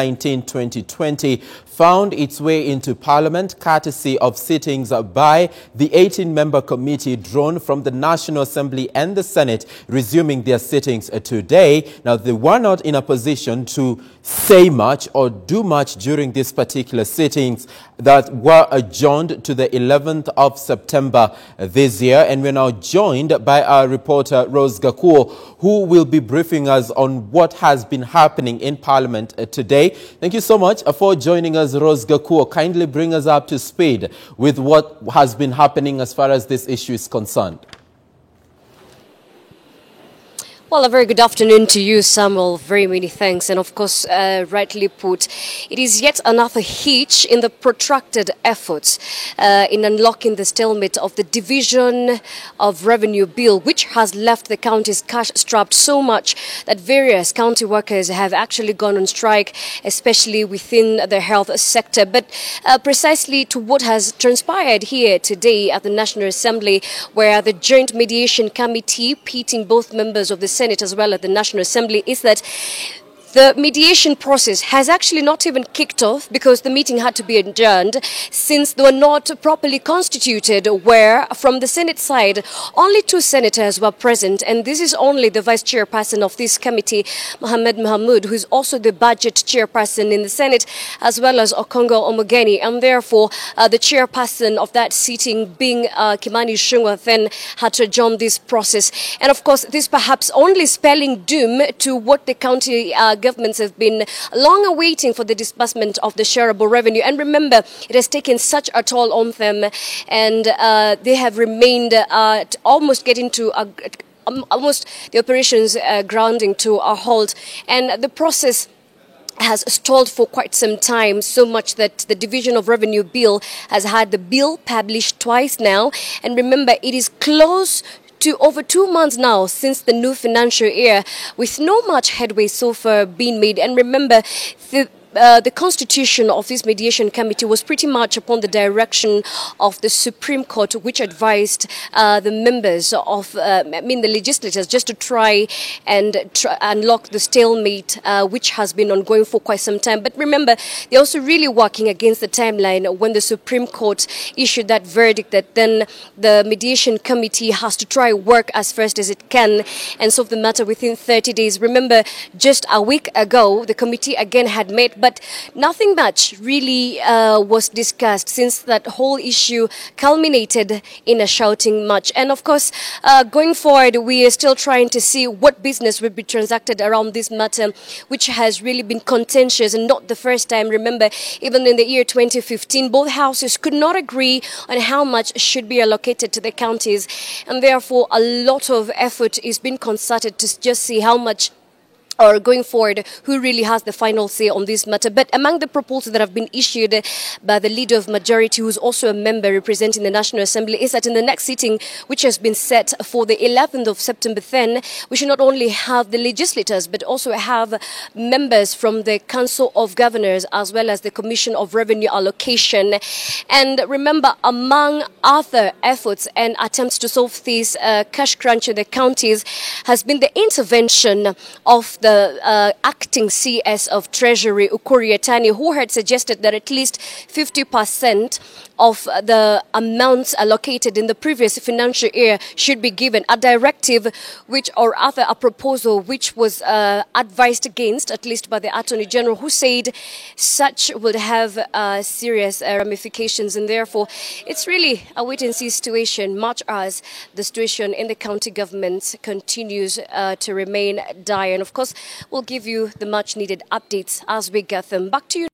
2020 found its way into Parliament courtesy of sittings by the 18-member committee drawn from the National Assembly and the Senate, resuming their sittings today. Now, they were not in a position to say much or do much during these particular sittings that were adjourned to the 11th of September this year. And we're now joined by our reporter, Rose Gakuo, who will be briefing us on what has been happening in Parliament today. Thank you so much for joining us, Rose Gakuo. Kindly bring us up to speed with what has been happening as far as this issue is concerned. Well, a very good afternoon to you, Samuel. Very many thanks. And of course, rightly put, it is yet another hitch in the protracted efforts in unlocking the stalemate of the Division of Revenue Bill, which has left the counties cash-strapped so much that various county workers have actually gone on strike, especially within the health sector. But precisely to what has transpired here today at the National Assembly, where the Joint Mediation Committee, pitting both members of the Senate as well as the National Assembly, is that the mediation process has actually not even kicked off because the meeting had to be adjourned since they were not properly constituted, where from the Senate side only 2 senators were present, and this is only the vice chairperson of this committee, Mohamed Mahmoud, who is also the budget chairperson in the Senate, as well as Okongo Omogeni, and therefore the chairperson of that sitting being Kimani Ichung'wah then had to adjourn this process. And of course, this perhaps only spelling doom to what the county governments have been long awaiting for the disbursement of the shareable revenue. And remember, it has taken such a toll on them, and they have remained almost getting to almost the operations grounding to a halt. And the process has stalled for quite some time, so much that the Division of Revenue Bill has had the bill published twice now. And remember, it is close to over 2 months now since the new financial year, with no much headway so far being made. And remember, the constitution of this mediation committee was pretty much upon the direction of the Supreme Court, which advised the members of, the legislators, just to try and unlock the stalemate, which has been ongoing for quite some time. But remember, they're also really working against the timeline when the Supreme Court issued that verdict that then the mediation committee has to try work as fast as it can and solve the matter within 30 days. Remember, just a week ago, the committee again had met, but nothing much really was discussed since that whole issue culminated in a shouting match. And of course, going forward, we are still trying to see what business will be transacted around this matter, which has really been contentious and not the first time. Remember, even in the year 2015, both houses could not agree on how much should be allocated to the counties. And therefore, a lot of effort is being concerted to just see how much, or going forward, who really has the final say on this matter. But among the proposals that have been issued by the Leader of Majority, who's also a member representing the National Assembly, is that in the next sitting, which has been set for the 11th of September, then we should not only have the legislators, but also have members from the Council of Governors, as well as the Commission of Revenue Allocation. And remember, among other efforts and attempts to solve this cash crunch in the counties has been the intervention of the acting CS of Treasury, Ukuri Yatani, who had suggested that at least 50% of the amounts allocated in the previous financial year should be given. A directive which, or rather a proposal which was advised against, at least by the Attorney General, who said such would have serious ramifications, and therefore it's really a wait-and-see situation, much as the situation in the county government continues to remain dire. And of course, we'll give you the much-needed updates as we get them. Back to you.